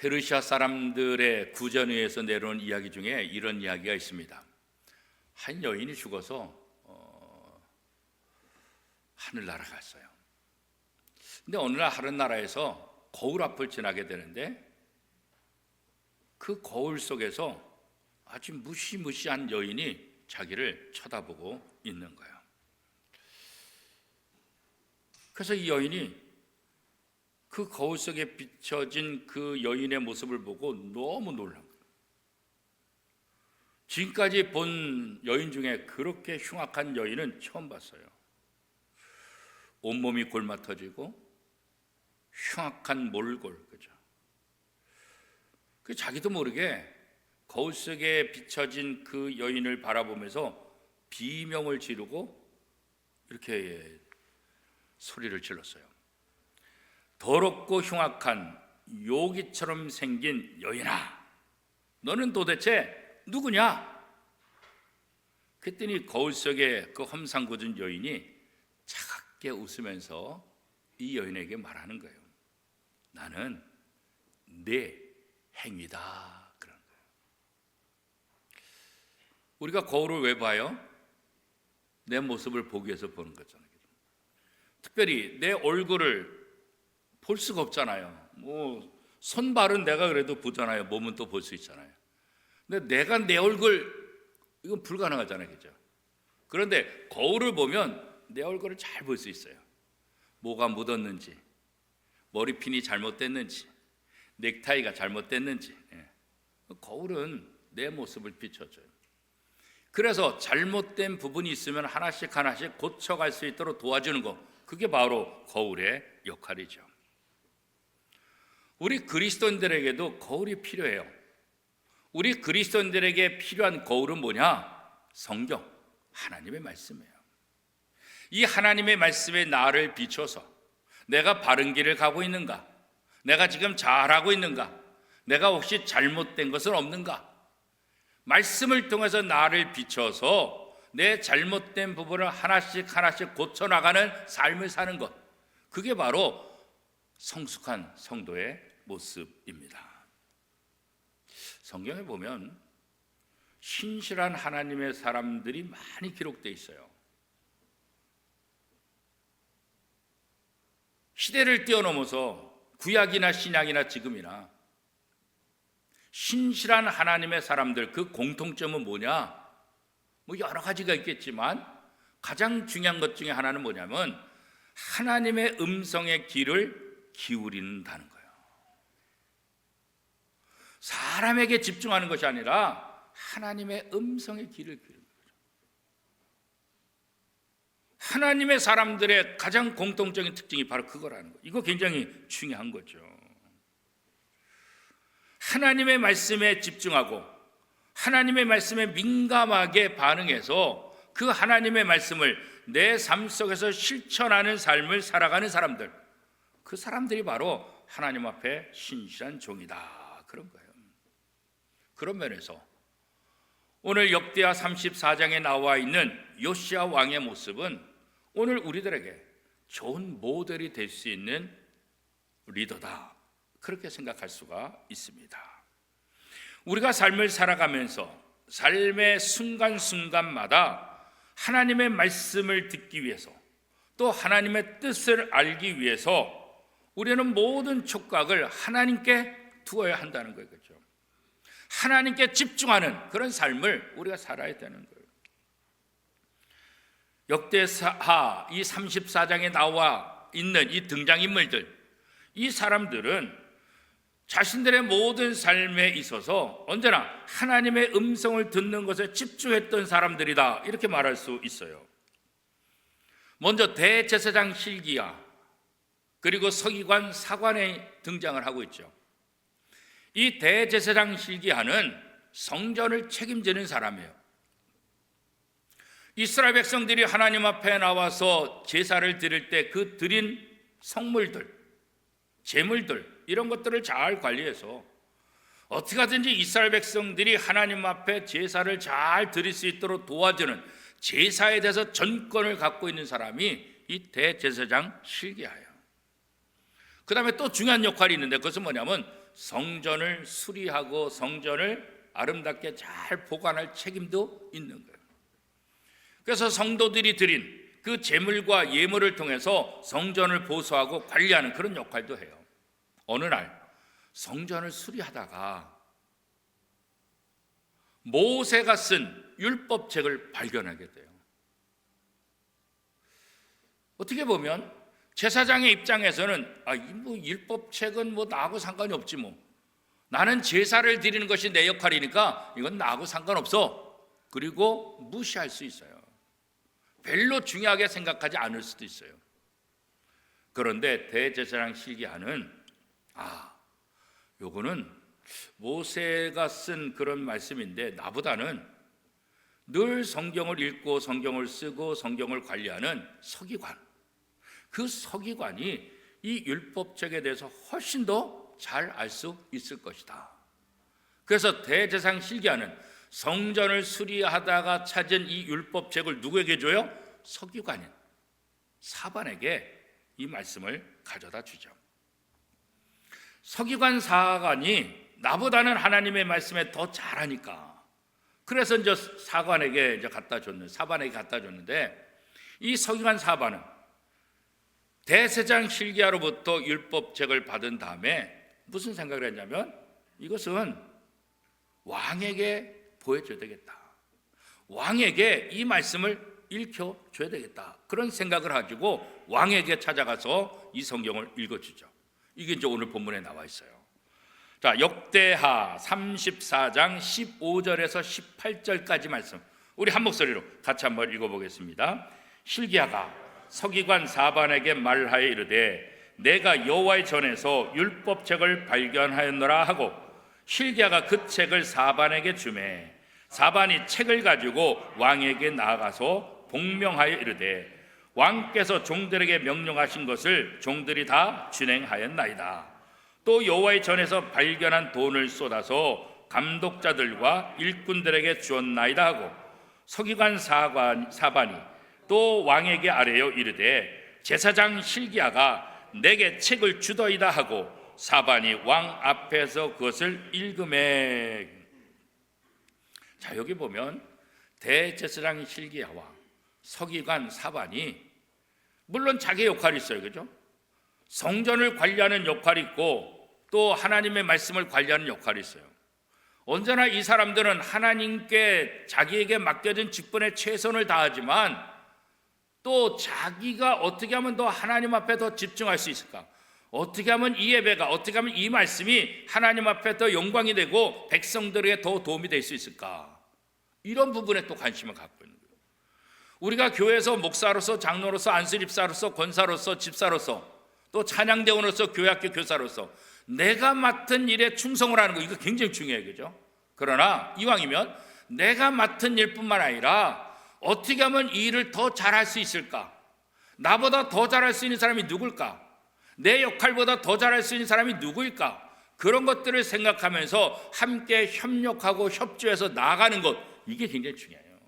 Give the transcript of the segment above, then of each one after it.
페르시아 사람들의 구전에서 내려온 이야기 중에 이런 이야기가 있습니다. 한 여인이 죽어서 하늘나라 갔어요. 근데 어느 날 하늘 나라에서 거울 앞을 지나게 되는데 그 거울 속에서 아주 무시무시한 여인이 자기를 쳐다보고 있는 거예요. 그래서 이 여인이 그 거울 속에 비춰진 그 여인의 모습을 보고 너무 놀란 거예요. 지금까지 본 여인 중에 그렇게 흉악한 여인은 처음 봤어요. 온몸이 골마터지고 흉악한 몰골, 그죠? 그 자기도 모르게 거울 속에 비춰진 그 여인을 바라보면서 비명을 지르고 이렇게 소리를 질렀어요. 더럽고 흉악한 요기처럼 생긴 여인아, 너는 도대체 누구냐? 그랬더니 거울 속에 그 험상궂은 여인이 차갑게 웃으면서 이 여인에게 말하는 거예요. 나는 네 행위다, 그런 거예요. 우리가 거울을 왜 봐요? 내 모습을 보기 위해서 보는 거잖아요. 특별히 내 얼굴을 볼 수가 없잖아요. 손발은 내가 그래도 보잖아요. 몸은 또 볼 수 있잖아요. 근데 내가 내 얼굴, 이건 불가능하잖아요, 그죠? 그런데 거울을 보면 내 얼굴을 잘 볼 수 있어요. 뭐가 묻었는지, 머리핀이 잘못됐는지, 넥타이가 잘못됐는지. 거울은 내 모습을 비춰줘요. 그래서 잘못된 부분이 있으면 하나씩 하나씩 고쳐갈 수 있도록 도와주는 거, 그게 바로 거울의 역할이죠. 우리 그리스도인들에게도 거울이 필요해요. 우리 그리스도인들에게 필요한 거울은 뭐냐? 성경, 하나님의 말씀이에요. 이 하나님의 말씀에 나를 비춰서 내가 바른 길을 가고 있는가? 내가 지금 잘하고 있는가? 내가 혹시 잘못된 것은 없는가? 말씀을 통해서 나를 비춰서 내 잘못된 부분을 하나씩 하나씩 고쳐나가는 삶을 사는 것, 그게 바로 성숙한 성도의 모습입니다. 성경에 보면 신실한 하나님의 사람들이 많이 기록되어 있어요. 시대를 뛰어넘어서 구약이나 신약이나 지금이나 신실한 하나님의 사람들, 그 공통점은 뭐냐? 여러 가지가 있겠지만 가장 중요한 것 중에 하나는 뭐냐면 하나님의 음성의 귀를 기울인다는 거예요. 사람에게 집중하는 것이 아니라 하나님의 음성의 귀를 기울이는 거죠. 하나님의 사람들의 가장 공통적인 특징이 바로 그거라는 거예요. 이거 굉장히 중요한 거죠. 하나님의 말씀에 집중하고 하나님의 말씀에 민감하게 반응해서 그 하나님의 말씀을 내 삶 속에서 실천하는 삶을 살아가는 사람들, 그 사람들이 바로 하나님 앞에 신실한 종이다, 그런 거예요. 그런 면에서 오늘 역대하 34장에 나와 있는 요시야 왕의 모습은 오늘 우리들에게 좋은 모델이 될 수 있는 리더다, 그렇게 생각할 수가 있습니다. 우리가 삶을 살아가면서 삶의 순간순간마다 하나님의 말씀을 듣기 위해서, 또 하나님의 뜻을 알기 위해서 우리는 모든 촉각을 하나님께 두어야 한다는 거예요. 그렇죠? 하나님께 집중하는 그런 삶을 우리가 살아야 되는 거예요. 역대하 이 34장에 나와 있는 이 등장인물들, 이 사람들은 자신들의 모든 삶에 있어서 언제나 하나님의 음성을 듣는 것에 집중했던 사람들이다, 이렇게 말할 수 있어요. 먼저 대제사장 hil기야, 그리고 서기관 사관에 등장을 하고 있죠. 이 대제사장 hil기야는 성전을 책임지는 사람이에요. 이스라엘 백성들이 하나님 앞에 나와서 제사를 드릴 때 그 드린 성물들, 제물들, 이런 것들을 잘 관리해서 어떻게 하든지 이스라엘 백성들이 하나님 앞에 제사를 잘 드릴 수 있도록 도와주는, 제사에 대해서 전권을 갖고 있는 사람이 이 대제사장 hil기야예요. 그 다음에 또 중요한 역할이 있는데 그것은 뭐냐면 성전을 수리하고 성전을 아름답게 잘 보관할 책임도 있는 거예요. 그래서 성도들이 드린 그 제물과 예물을 통해서 성전을 보수하고 관리하는 그런 역할도 해요. 어느 날 성전을 수리하다가 모세가 쓴 율법책을 발견하게 돼요. 어떻게 보면 제사장의 입장에서는 율법책은 나하고 상관이 없지 나는 제사를 드리는 것이 내 역할이니까 이건 나하고 상관없어. 그리고 무시할 수 있어요. 별로 중요하게 생각하지 않을 수도 있어요. 그런데 대제사장 실기야는 요거는 모세가 쓴 그런 말씀인데 나보다는 늘 성경을 읽고 성경을 쓰고 성경을 관리하는 서기관, 그 서기관이 이 율법책에 대해서 훨씬 더 잘 알 수 있을 것이다. 그래서 대제사장 실기야는 성전을 수리하다가 찾은 이 율법책을 누구에게 줘요? 서기관인 사반에게 이 말씀을 가져다 주죠. 서기관 사관이 나보다는 하나님의 말씀에 더 잘하니까 그래서 이제 사관에게 사반에게 갖다 줬는데 이 서기관 사반은 대제사장 실기야로부터 율법책을 받은 다음에 무슨 생각을 했냐면 이것은 왕에게 보여줘야 되겠다. 왕에게 이 말씀을 읽혀줘야 되겠다. 그런 생각을 가지고 왕에게 찾아가서 이 성경을 읽어주죠. 이게 이제 오늘 본문에 나와 있어요. 자, 역대하 34장 15절에서 18절까지 말씀 우리 한 목소리로 같이 한번 읽어보겠습니다. 실기야가 서기관 사반에게 말하여 이르되 내가 여호와의 전에서 율법책을 발견하였노라 하고 실기야가 그 책을 사반에게 주매 사반이 책을 가지고 왕에게 나아가서 복명하여 이르되 왕께서 종들에게 명령하신 것을 종들이 다 진행하였나이다. 또 여호와의 전에서 발견한 돈을 쏟아서 감독자들과 일꾼들에게 주었나이다 하고 서기관 사반이 또 왕에게 아뢰어 이르되 제사장 실기야가 내게 책을 주더이다 하고 사반이 왕 앞에서 그것을 읽음에. 자, 여기 보면 대제사장 실기야와 서기관 사반이 물론 자기의 역할이 있어요. 그죠? 성전을 관리하는 역할이 있고 또 하나님의 말씀을 관리하는 역할이 있어요. 언제나 이 사람들은 하나님께 자기에게 맡겨진 직분에 최선을 다하지만 또 자기가 어떻게 하면 더 하나님 앞에 더 집중할 수 있을까? 어떻게 하면 이 예배가, 어떻게 하면 이 말씀이 하나님 앞에 더 영광이 되고 백성들에게 더 도움이 될 수 있을까? 이런 부분에 또 관심을 갖고 있는 거예요. 우리가 교회에서 목사로서, 장로로서, 안수집사로서, 권사로서, 집사로서, 또 찬양대원으로서, 교회학교 교사로서 내가 맡은 일에 충성을 하는 거, 이거 굉장히 중요해요. 그죠? 그러나 이왕이면 내가 맡은 일뿐만 아니라 어떻게 하면 이 일을 더 잘할 수 있을까? 나보다 더 잘할 수 있는 사람이 누굴까? 내 역할보다 더 잘할 수 있는 사람이 누구일까? 그런 것들을 생각하면서 함께 협력하고 협조해서 나아가는 것, 이게 굉장히 중요해요.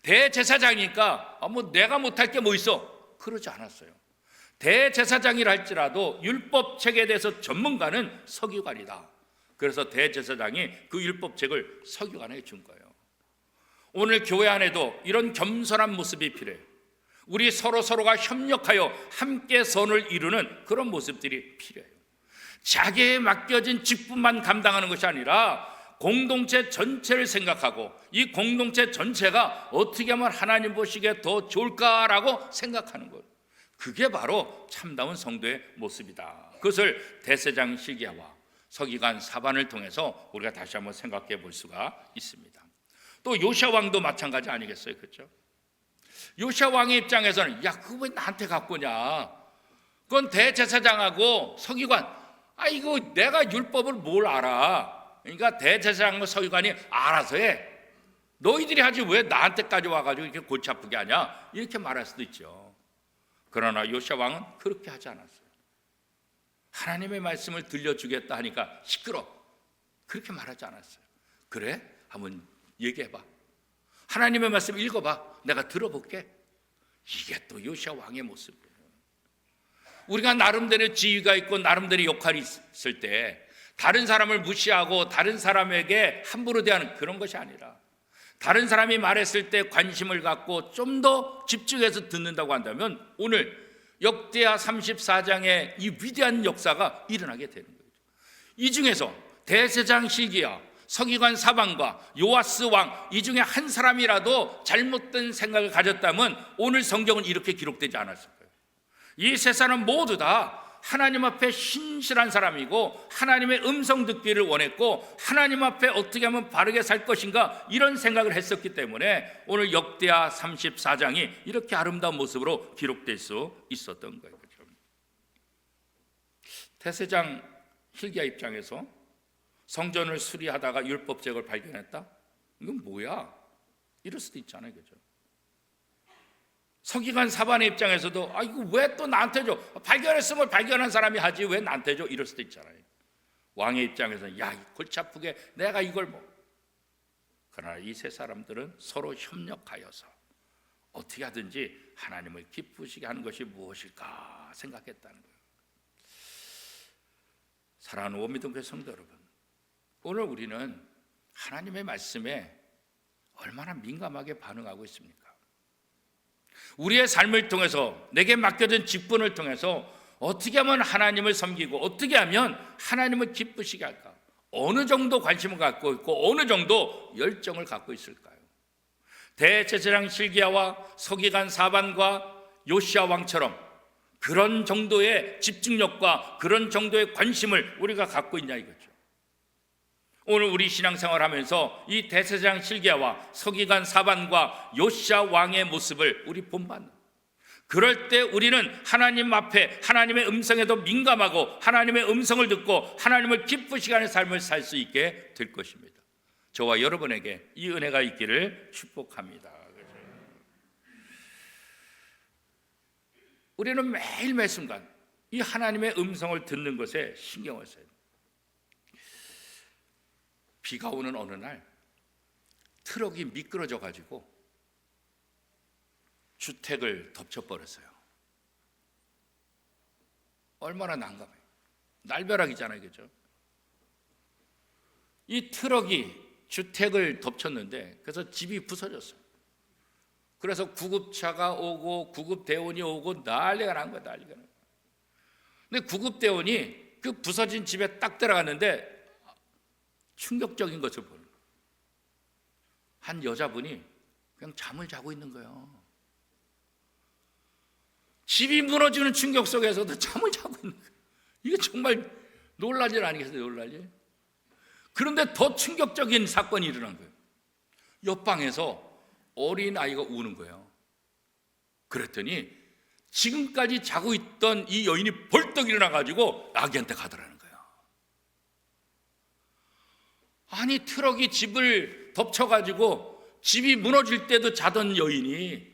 대제사장이니까 내가 못할 게 뭐 있어? 그러지 않았어요. 대제사장이라 할지라도 율법책에 대해서 전문가는 서기관이다. 그래서 대제사장이 그 율법책을 서기관에게 준 거예요. 오늘 교회 안에도 이런 겸손한 모습이 필요해요. 우리 서로가 협력하여 함께 선을 이루는 그런 모습들이 필요해요. 자기에 맡겨진 직분만 감당하는 것이 아니라 공동체 전체를 생각하고 이 공동체 전체가 어떻게 하면 하나님 보시기에 더 좋을까라고 생각하는 것, 그게 바로 참다운 성도의 모습이다. 그것을 대제사장 실기야와 서기관 사반을 통해서 우리가 다시 한번 생각해 볼 수가 있습니다. 또 요시야 왕도 마찬가지 아니겠어요? 그렇죠? 요시야 왕의 입장에서는 그거 왜 나한테 갖고 오냐? 그건 대제사장하고 서기관, 이거 내가 율법을 뭘 알아? 그러니까 대제사장과 서기관이 알아서 해. 너희들이 하지 왜 나한테까지 와가지고 이렇게 골치 아프게 하냐? 이렇게 말할 수도 있죠. 그러나 요시야 왕은 그렇게 하지 않았어요. 하나님의 말씀을 들려주겠다 하니까 시끄러, 그렇게 말하지 않았어요. 그래? 한번 얘기해봐. 하나님의 말씀 읽어봐. 내가 들어볼게. 이게 또 요시야 왕의 모습이에요. 우리가 나름대로 지위가 있고 나름대로 역할이 있을 때 다른 사람을 무시하고 다른 사람에게 함부로 대하는 그런 것이 아니라 다른 사람이 말했을 때 관심을 갖고 좀 더 집중해서 듣는다고 한다면 오늘 역대하 34장의 이 위대한 역사가 일어나게 되는 거죠. 이 중에서 대제사장 실기야, 서기관 사반과 요아스 왕, 이 중에 한 사람이라도 잘못된 생각을 가졌다면 오늘 성경은 이렇게 기록되지 않았을 거예요. 이 세 사람 모두 다 하나님 앞에 신실한 사람이고 하나님의 음성 듣기를 원했고 하나님 앞에 어떻게 하면 바르게 살 것인가 이런 생각을 했었기 때문에 오늘 역대하 34장이 이렇게 아름다운 모습으로 기록될 수 있었던 거예요. 대제사장 hil기야 입장에서 성전을 수리하다가 율법책을 발견했다? 이건 뭐야? 이럴 수도 있잖아요, 그죠? 서기관 사반의 입장에서도 이거 왜 또 나한테 줘? 발견했으면 발견한 사람이 하지 왜 나한테 줘? 이럴 수도 있잖아요. 왕의 입장에서는 골치 아프게 내가 이걸 뭐. 그러나 이 세 사람들은 서로 협력하여서 어떻게 하든지 하나님을 기쁘시게 하는 것이 무엇일까 생각했다는 거예요. 사랑하는 원미동교회 성도 여러분, 오늘 우리는 하나님의 말씀에 얼마나 민감하게 반응하고 있습니까? 우리의 삶을 통해서 내게 맡겨진 직분을 통해서 어떻게 하면 하나님을 섬기고 어떻게 하면 하나님을 기쁘시게 할까? 어느 정도 관심을 갖고 있고 어느 정도 열정을 갖고 있을까요? 대제사장 실기야와 서기관 사반과 요시야 왕처럼 그런 정도의 집중력과 그런 정도의 관심을 우리가 갖고 있냐 이거죠. 오늘 우리 신앙생활 하면서 이 대제사장 실기야와 서기관 사반과 요시야 왕의 모습을 우리 본받는, 그럴 때 우리는 하나님 앞에 하나님의 음성에도 민감하고 하나님의 음성을 듣고 하나님을 기쁘시게 하는 삶을 살 수 있게 될 것입니다. 저와 여러분에게 이 은혜가 있기를 축복합니다. 우리는 매일 순간 이 하나님의 음성을 듣는 것에 신경을 써야 됩니다. 비가 오는 어느 날 트럭이 미끄러져 가지고 주택을 덮쳐버렸어요. 얼마나 난감해요. 날벼락이잖아요, 그죠? 이 트럭이 주택을 덮쳤는데 그래서 집이 부서졌어요. 그래서 구급차가 오고 구급대원이 오고 난리가 난 거예요. 난리가 난 거예요. 근데 구급대원이 그 부서진 집에 딱 들어갔는데 충격적인 것을 보는 거예요. 한 여자분이 그냥 잠을 자고 있는 거예요. 집이 무너지는 충격 속에서도 잠을 자고 있는 거예요. 이게 정말 놀랄 일 아니겠어요? 놀랄 일. 그런데 더 충격적인 사건이 일어난 거예요. 옆방에서 어린 아이가 우는 거예요. 그랬더니 지금까지 자고 있던 이 여인이 벌떡 일어나가지고 아기한테 가더라는 거예요. 아니 트럭이 집을 덮쳐가지고 집이 무너질 때도 자던 여인이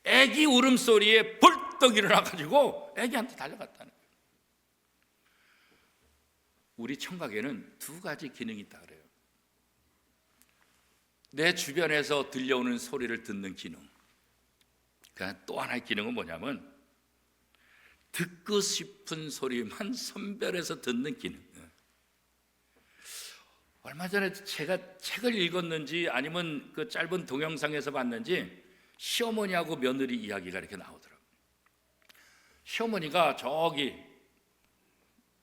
아기 울음소리에 벌떡 일어나가지고 아기한테 달려갔다는 거예요. 우리 청각에는 두 가지 기능이 있다 그래요. 내 주변에서 들려오는 소리를 듣는 기능. 또 하나의 기능은 뭐냐면 듣고 싶은 소리만 선별해서 듣는 기능. 얼마 전에 제가 책을 읽었는지 아니면 그 짧은 동영상에서 봤는지 시어머니하고 며느리 이야기가 이렇게 나오더라고요. 시어머니가 저기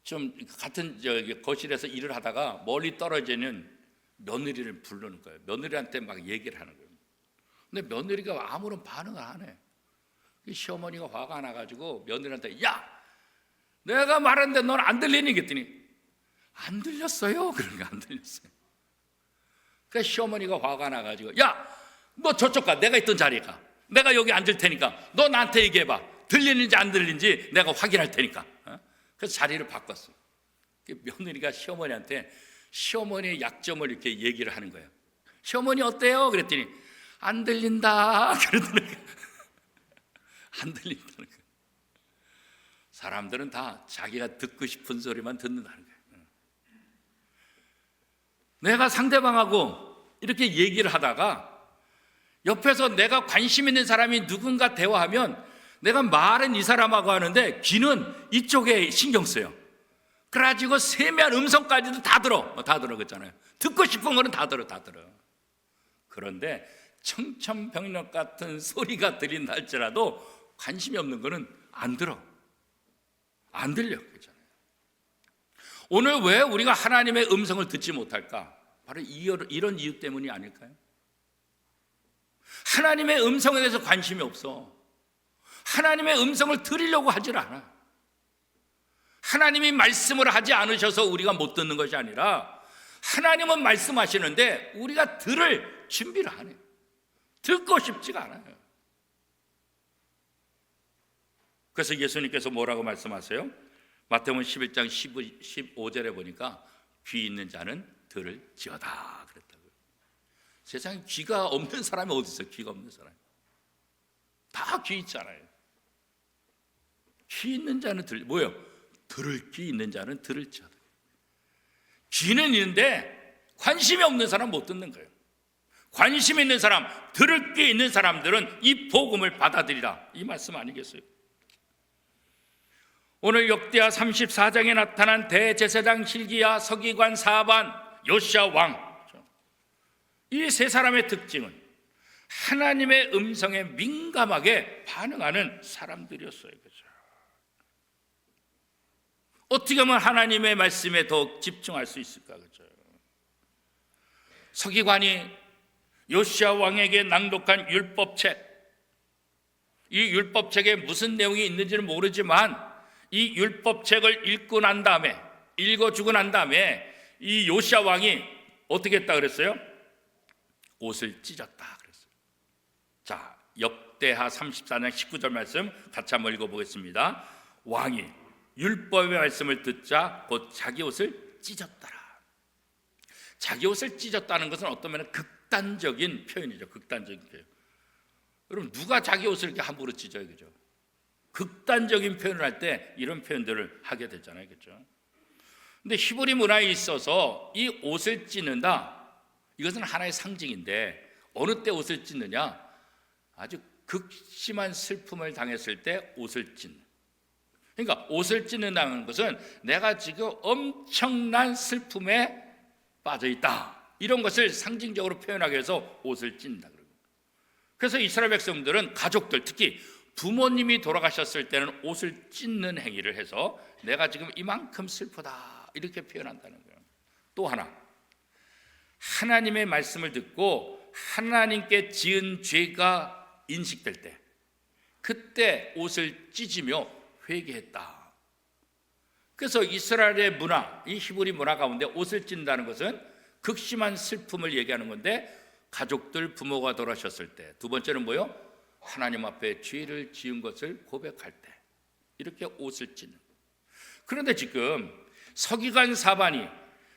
좀 같은 거실에서 일을 하다가 멀리 떨어지는 며느리를 부르는 거예요. 며느리한테 막 얘기를 하는 거예요. 근데 며느리가 아무런 반응을 안 해. 시어머니가 화가 나가지고 며느리한테 야! 내가 말했는데 넌 안 들리니? 그랬더니 안 들렸어요. 그런 거 안 들렸어요. 그래서 시어머니가 화가 나가지고 야! 너 저쪽 가. 내가 있던 자리에 가. 내가 여기 앉을 테니까 너 나한테 얘기해봐. 들리는지 안 들리는지 내가 확인할 테니까. 그래서 자리를 바꿨어요. 며느리가 시어머니한테 시어머니의 약점을 이렇게 얘기를 하는 거예요. 시어머니 어때요? 그랬더니 안 들린다. 그러더라는 거예요. 안 들린다는 거예요. 사람들은 다 자기가 듣고 싶은 소리만 듣는다는 거예요. 내가 상대방하고 이렇게 얘기를 하다가 옆에서 내가 관심 있는 사람이 누군가 대화하면 내가 말은 이 사람하고 하는데 귀는 이쪽에 신경 써요. 그래가지고 세미한 음성까지도 다 들어 그랬잖아요. 듣고 싶은 거는 다 들어. 그런데 청천벽력 같은 소리가 들린다 할지라도 관심이 없는 거는 안 들려 그렇잖아요. 오늘 왜 우리가 하나님의 음성을 듣지 못할까? 바로 이런 이유 때문이 아닐까요? 하나님의 음성에 대해서 관심이 없어. 하나님의 음성을 들으려고 하질 않아. 하나님이 말씀을 하지 않으셔서 우리가 못 듣는 것이 아니라 하나님은 말씀하시는데 우리가 들을 준비를 안 해요. 듣고 싶지가 않아요. 그래서 예수님께서 뭐라고 말씀하세요? 마태복음 11장 15절에 보니까 귀 있는 자는 들을지어다 그랬다고요. 세상에 귀가 없는 사람이 어디 있어요? 귀가 없는 사람이 다 귀 있잖아요. 귀 있는 자는 뭐예요? 들을 귀 있는 자는 들을지어다. 귀는 있는데 관심이 없는 사람 못 듣는 거예요. 관심 있는 사람, 들을 귀 있는 사람들은 이 복음을 받아들이라, 이 말씀 아니겠어요? 오늘 역대하 34장에 나타난 대제사장 hil기야, 서기관 사반, 요시야 왕, 이 세 사람의 특징은 하나님의 음성에 민감하게 반응하는 사람들이었어요. 그렇죠? 어떻게 하면 하나님의 말씀에 더 집중할 수 있을까? 그렇죠? 서기관이 요시야 왕에게 낭독한 율법책, 이 율법책에 무슨 내용이 있는지는 모르지만 이 율법책을 읽어주고 난 다음에 이 요시야 왕이 어떻게 했다 그랬어요? 옷을 찢었다 그랬어요. 자, 역대하 34장 19절 말씀 같이 한번 읽어보겠습니다. 왕이 율법의 말씀을 듣자 곧 자기 옷을 찢었더라. 자기 옷을 찢었다는 것은 어떤 면에 극단적인 표현이죠. 극단적인 표현. 여러분, 누가 자기 옷을 이렇게 함부로 찢어요? 그죠? 극단적인 표현을 할 때 이런 표현들을 하게 되잖아요. 그렇죠? 근데 히브리 문화에 있어서 이 옷을 찢는다, 이것은 하나의 상징인데 어느 때 옷을 찢느냐? 아주 극심한 슬픔을 당했을 때 옷을 찢는. 그러니까 옷을 찢는다는 것은 내가 지금 엄청난 슬픔에 빠져 있다, 이런 것을 상징적으로 표현하기 위해서 옷을 찢는다. 그래서 이스라엘 백성들은 가족들, 특히 부모님이 돌아가셨을 때는 옷을 찢는 행위를 해서 내가 지금 이만큼 슬프다, 이렇게 표현한다는 거예요. 또 하나, 하나님의 말씀을 듣고 하나님께 지은 죄가 인식될 때, 그때 옷을 찢으며 회개했다. 그래서 이스라엘의 문화, 이 히브리 문화 가운데 옷을 찢는다는 것은 극심한 슬픔을 얘기하는 건데, 가족들, 부모가 돌아가셨을 때, 두 번째는 뭐요? 하나님 앞에 죄를 지은 것을 고백할 때, 이렇게 옷을 찢는. 그런데 지금 서기관 사반이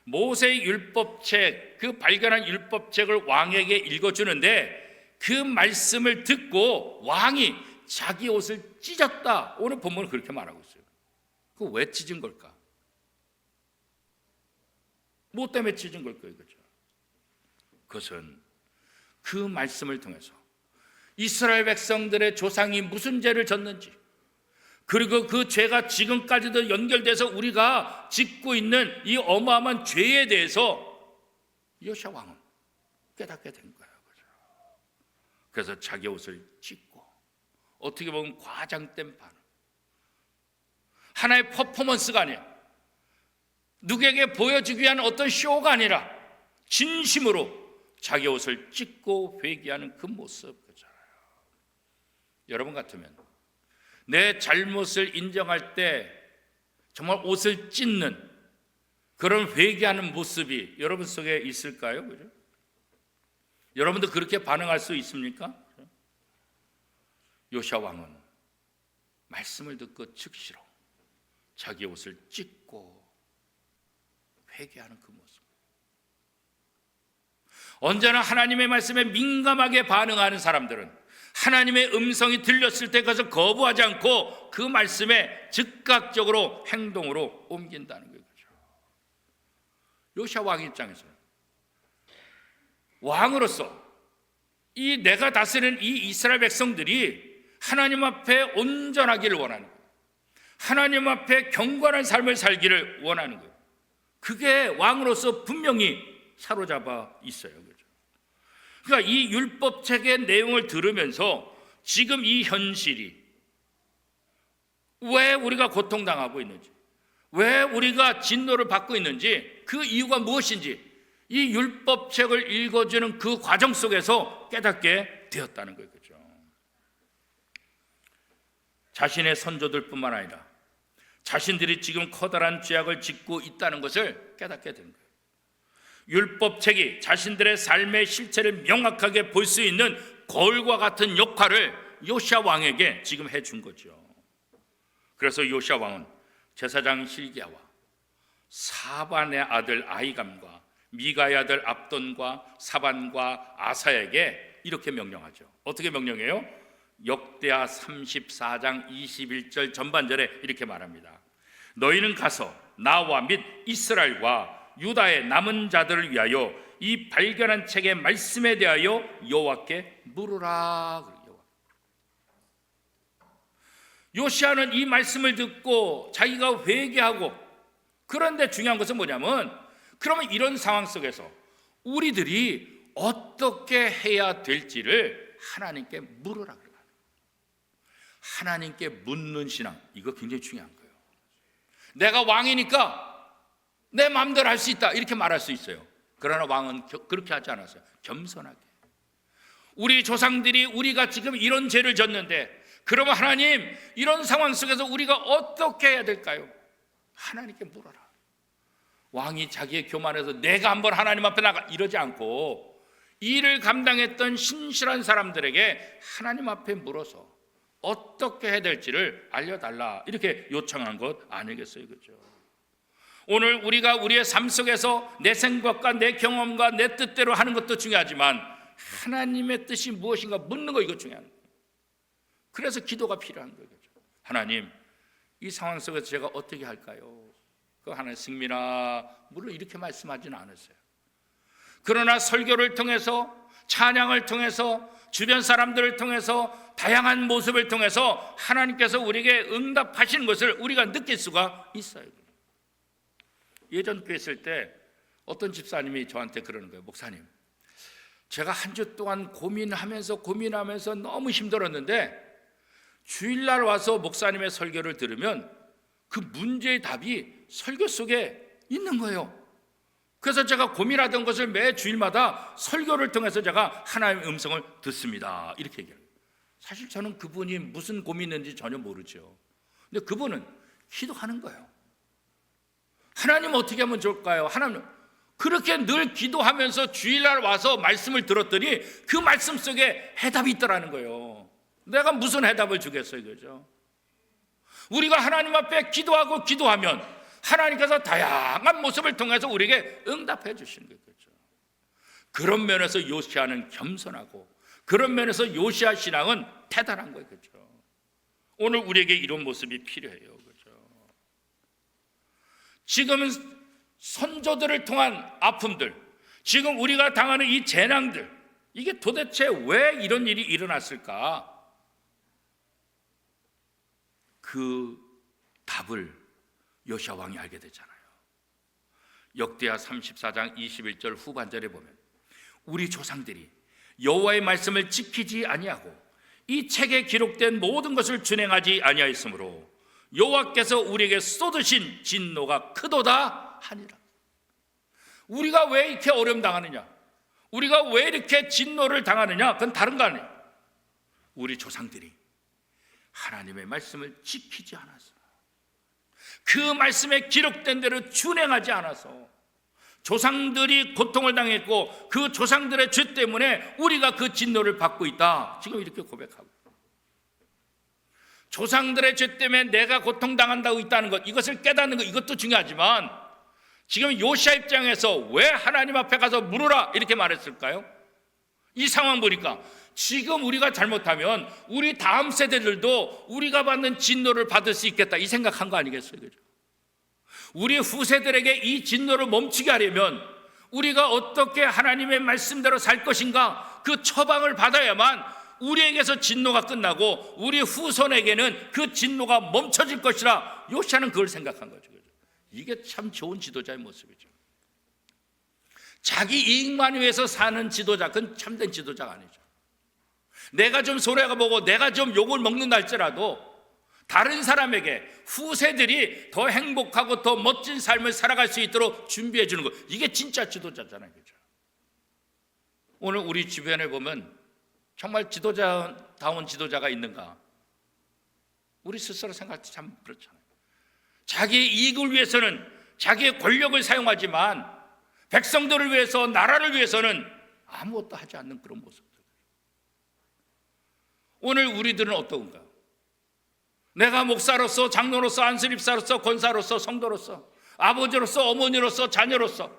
모세의 율법책, 그 발견한 율법책을 왕에게 읽어주는데 그 말씀을 듣고 왕이 자기 옷을 찢었다. 오늘 본문은 그렇게 말하고 있어요. 그거 왜 찢은 걸까? 뭐 때문에 찢은 걸까요? 그죠? 그것은 그 말씀을 통해서 이스라엘 백성들의 조상이 무슨 죄를 졌는지, 그리고 그 죄가 지금까지도 연결돼서 우리가 짓고 있는 이 어마어마한 죄에 대해서 요시야 왕은 깨닫게 된 거예요. 그래서 자기 옷을 찢고, 어떻게 보면 과장된 반응, 하나의 퍼포먼스가 아니야, 누구에게 보여주기 위한 어떤 쇼가 아니라 진심으로 자기 옷을 찢고 회개하는 그 모습. 여러분 같으면 내 잘못을 인정할 때 정말 옷을 찢는 그런 회개하는 모습이 여러분 속에 있을까요? 그죠? 여러분도 그렇게 반응할 수 있습니까? 요시야 왕은 말씀을 듣고 즉시로 자기 옷을 찢고 회개하는 그 모습. 언제나 하나님의 말씀에 민감하게 반응하는 사람들은 하나님의 음성이 들렸을 때 그것을 거부하지 않고 그 말씀에 즉각적으로 행동으로 옮긴다는 거죠. 요시야 왕 입장에서는 왕으로서 이 내가 다스리는 이 이스라엘 백성들이 하나님 앞에 온전하기를 원하는 거예요. 하나님 앞에 경건한 삶을 살기를 원하는 거예요. 그게 왕으로서 분명히 사로잡아 있어요. 그러니까 이 율법책의 내용을 들으면서 지금 이 현실이 왜 우리가 고통당하고 있는지, 왜 우리가 진노를 받고 있는지, 그 이유가 무엇인지 이 율법책을 읽어주는 그 과정 속에서 깨닫게 되었다는 거예요. 그렇죠? 자신의 선조들뿐만 아니라 자신들이 지금 커다란 죄악을 짓고 있다는 것을 깨닫게 된 거예요. 율법책이 자신들의 삶의 실체를 명확하게 볼 수 있는 거울과 같은 역할을 요시야 왕에게 지금 해준 거죠. 그래서 요시야 왕은 제사장 hil기야와 사반의 아들 아히감과 미가의 아들 압돈과 사반과 아사에게 이렇게 명령하죠. 어떻게 명령해요? 역대하 34장 21절 전반절에 이렇게 말합니다. 너희는 가서 나와 및 이스라엘과 유다의 남은 자들을 위하여 이 발견한 책의 말씀에 대하여 여호와께 물으라. 요시야는 이 말씀을 듣고 자기가 회개하고, 그런데 중요한 것은 뭐냐면, 그러면 이런 상황 속에서 우리들이 어떻게 해야 될지를 하나님께 물으라. 하나님께 묻는 신앙, 이거 굉장히 중요한 거예요. 내가 왕이니까 내 마음대로 할 수 있다 이렇게 말할 수 있어요. 그러나 왕은 그렇게 하지 않았어요. 겸손하게. 우리 조상들이 우리가 지금 이런 죄를 졌는데, 그러면 하나님, 이런 상황 속에서 우리가 어떻게 해야 될까요? 하나님께 물어라. 왕이 자기의 교만에서 내가 한번 하나님 앞에 나가 이러지 않고, 일을 감당했던 신실한 사람들에게 하나님 앞에 물어서 어떻게 해야 될지를 알려달라 이렇게 요청한 것 아니겠어요? 그렇죠? 오늘 우리가 우리의 삶 속에서 내 생각과 내 경험과 내 뜻대로 하는 것도 중요하지만 하나님의 뜻이 무엇인가 묻는 거, 이거 중요한 거예요. 그래서 기도가 필요한 거예요. 하나님, 이 상황 속에서 제가 어떻게 할까요? 그 하나님, 승민아, 물론 이렇게 말씀하지는 않았어요. 그러나 설교를 통해서, 찬양을 통해서, 주변 사람들을 통해서, 다양한 모습을 통해서 하나님께서 우리에게 응답하시는 것을 우리가 느낄 수가 있어요. 예전 교회 있을 때 어떤 집사님이 저한테 그러는 거예요. 목사님, 제가 한 주 동안 고민하면서 너무 힘들었는데 주일날 와서 목사님의 설교를 들으면 그 문제의 답이 설교 속에 있는 거예요. 그래서 제가 고민하던 것을 매 주일마다 설교를 통해서 제가 하나님의 음성을 듣습니다. 이렇게 얘기해요. 사실 저는 그분이 무슨 고민인지 전혀 모르죠. 근데 그분은 기도하는 거예요. 하나님 어떻게 하면 좋을까요? 하나님, 그렇게 늘 기도하면서 주일날 와서 말씀을 들었더니 그 말씀 속에 해답이 있더라는 거예요. 내가 무슨 해답을 주겠어요? 그죠? 우리가 하나님 앞에 기도하면 하나님께서 다양한 모습을 통해서 우리에게 응답해 주시는 거죠. 그런 면에서 요시야는 겸손하고, 그런 면에서 요시야 신앙은 대단한 거예요. 그렇죠? 오늘 우리에게 이런 모습이 필요해요. 그렇죠? 지금은 선조들을 통한 아픔들, 지금 우리가 당하는 이 재난들, 이게 도대체 왜 이런 일이 일어났을까? 그 답을 요시야 왕이 알게 되잖아요. 역대하 34장 21절 후반절에 보면 우리 조상들이 여호와의 말씀을 지키지 아니하고 이 책에 기록된 모든 것을 준행하지 아니하였으므로 여호와께서 우리에게 쏟으신 진노가 크도다 하니라. 우리가 왜 이렇게 어려움 당하느냐? 우리가 왜 이렇게 진노를 당하느냐? 그건 다른 거 아니에요. 우리 조상들이 하나님의 말씀을 지키지 않아서, 그 말씀에 기록된 대로 준행하지 않아서 조상들이 고통을 당했고 그 조상들의 죄 때문에 우리가 그 진노를 받고 있다. 지금 이렇게 고백하고, 조상들의 죄 때문에 내가 고통당한다고 있다는 것, 이것을 깨닫는 것, 이것도 중요하지만 지금 요시야 입장에서 왜 하나님 앞에 가서 물으라 이렇게 말했을까요? 이 상황 보니까 지금 우리가 잘못하면 우리 다음 세대들도 우리가 받는 진노를 받을 수 있겠다, 이 생각한 거 아니겠어요? 그죠? 우리 후세들에게 이 진노를 멈추게 하려면 우리가 어떻게 하나님의 말씀대로 살 것인가, 그 처방을 받아야만 우리에게서 진노가 끝나고 우리 후손에게는 그 진노가 멈춰질 것이라 요시아는 그걸 생각한 거죠. 이게 참 좋은 지도자의 모습이죠. 자기 이익만 위해서 사는 지도자, 그건 참된 지도자가 아니죠. 내가 좀 손해가 보고 내가 좀 욕을 먹는다 할지라도 다른 사람에게, 후세들이 더 행복하고 더 멋진 삶을 살아갈 수 있도록 준비해 주는 것, 이게 진짜 지도자잖아요. 그렇죠? 오늘 우리 주변에 보면 정말 지도자다운 지도자가 있는가? 우리 스스로 생각할 때 참 그렇잖아요. 자기 이익을 위해서는 자기의 권력을 사용하지만 백성들을 위해서, 나라를 위해서는 아무것도 하지 않는 그런 모습들. 오늘 우리들은 어떤가? 내가 목사로서, 장로로서, 안수립사로서, 권사로서, 성도로서, 아버지로서, 어머니로서, 자녀로서,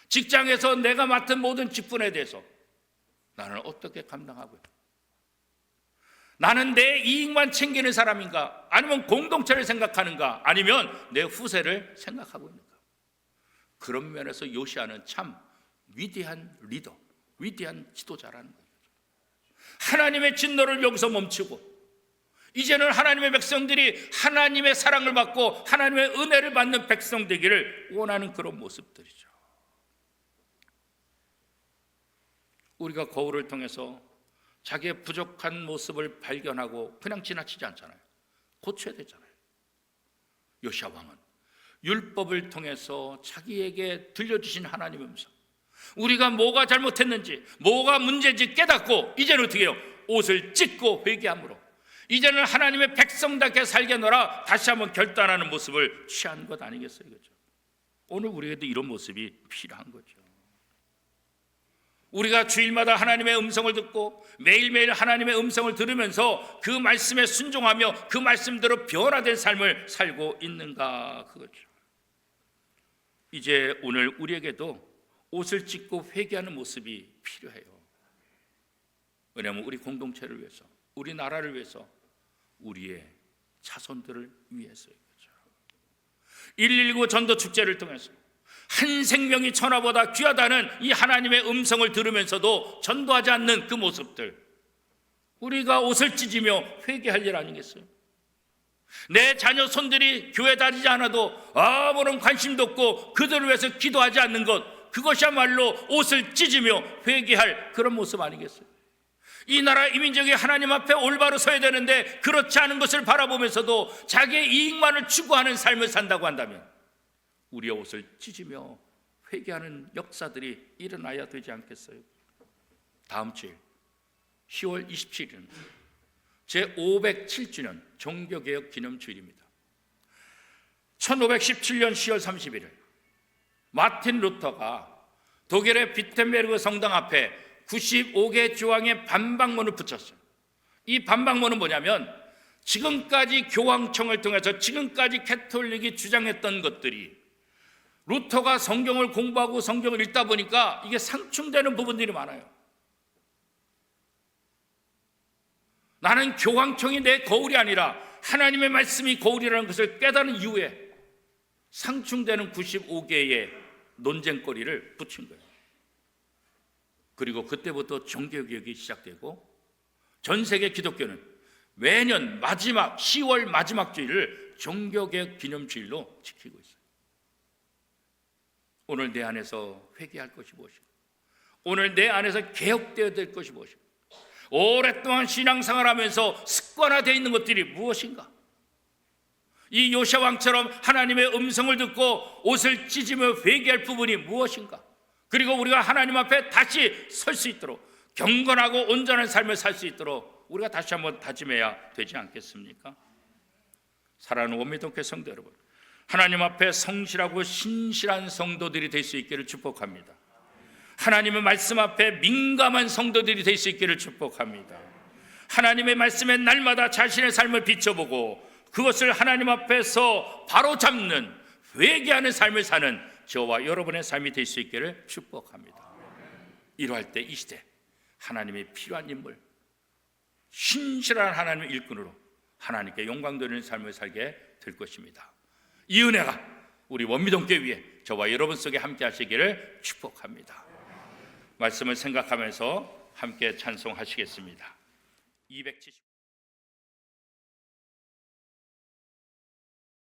직장에서 내가 맡은 모든 직분에 대해서 나는 어떻게 감당하고 있다? 나는 내 이익만 챙기는 사람인가? 아니면 공동체를 생각하는가? 아니면 내 후세를 생각하고 있는가? 그런 면에서 요시아는 참 위대한 리더, 위대한 지도자라는 거예요. 하나님의 진노를 여기서 멈추고 이제는 하나님의 백성들이 하나님의 사랑을 받고 하나님의 은혜를 받는 백성 되기를 원하는 그런 모습들이죠. 우리가 거울을 통해서 자기의 부족한 모습을 발견하고 그냥 지나치지 않잖아요. 고쳐야 되잖아요. 요시아 왕은 율법을 통해서 자기에게 들려주신 하나님의 음성, 우리가 뭐가 잘못했는지, 뭐가 문제인지 깨닫고 이제는 어떻게 해요? 옷을 찢고 회개함으로 이제는 하나님의 백성답게 살겠노라 다시 한번 결단하는 모습을 취한 것 아니겠어요? 그렇죠? 오늘 우리에게도 이런 모습이 필요한 거죠. 우리가 주일마다 하나님의 음성을 듣고 매일매일 하나님의 음성을 들으면서 그 말씀에 순종하며 그 말씀대로 변화된 삶을 살고 있는가, 그거죠. 이제 오늘 우리에게도 옷을 찢고 회개하는 모습이 필요해요. 왜냐하면 우리 공동체를 위해서, 우리 나라를 위해서, 우리의 자손들을 위해서인 거죠. 119 전도 축제를 통해서 한 생명이 천하보다 귀하다는 이 하나님의 음성을 들으면서도 전도하지 않는 그 모습들, 우리가 옷을 찢으며 회개할 일 아니겠어요? 내 자녀 손들이 교회 다니지 않아도 아무런 관심도 없고 그들을 위해서 기도하지 않는 것, 그것이야말로 옷을 찢으며 회개할 그런 모습 아니겠어요? 이 나라 이민족이 하나님 앞에 올바로 서야 되는데 그렇지 않은 것을 바라보면서도 자기의 이익만을 추구하는 삶을 산다고 한다면 우리의 옷을 찢으며 회개하는 역사들이 일어나야 되지 않겠어요? 다음 주일 10월 27일은 제507주년 종교개혁 기념주일입니다. 1517년 10월 31일 마틴 루터가 독일의 비텐베르그 성당 앞에 95개 조항의 반박문을 붙였어요. 이 반박문은 뭐냐면 지금까지 교황청을 통해서 지금까지 캐톨릭이 주장했던 것들이 루터가 성경을 공부하고 성경을 읽다 보니까 이게 상충되는 부분들이 많아요. 나는 교황청이 내 거울이 아니라 하나님의 말씀이 거울이라는 것을 깨달은 이후에 상충되는 95개의 논쟁거리를 붙인 거예요. 그리고 그때부터 종교개혁이 시작되고 전 세계 기독교는 매년 마지막 10월 마지막 주일을 종교개혁 기념주일로 지키고 있어요. 오늘 내 안에서 회개할 것이 무엇인가? 오늘 내 안에서 개혁되어야 될 것이 무엇인가? 오랫동안 신앙생활하면서 습관화되어 있는 것들이 무엇인가? 이 요시아 왕처럼 하나님의 음성을 듣고 옷을 찢으며 회개할 부분이 무엇인가? 그리고 우리가 하나님 앞에 다시 설 수 있도록 경건하고 온전한 삶을 살 수 있도록 우리가 다시 한번 다짐해야 되지 않겠습니까? 사랑하는 원미동교 성도 여러분, 하나님 앞에 성실하고 신실한 성도들이 될 수 있기를 축복합니다. 하나님의 말씀 앞에 민감한 성도들이 될 수 있기를 축복합니다. 하나님의 말씀에 날마다 자신의 삶을 비춰보고 그것을 하나님 앞에서 바로잡는 회개하는 삶을 사는 저와 여러분의 삶이 될 수 있기를 축복합니다. 이러할 때 이 시대 하나님의 필요한 인물, 신실한 하나님의 일꾼으로 하나님께 영광 돌리는 삶을 살게 될 것입니다. 이 은혜가 우리 원미동교회 위에 저와 여러분 속에 함께 하시기를 축복합니다. 말씀을 생각하면서 함께 찬송하시겠습니다. 270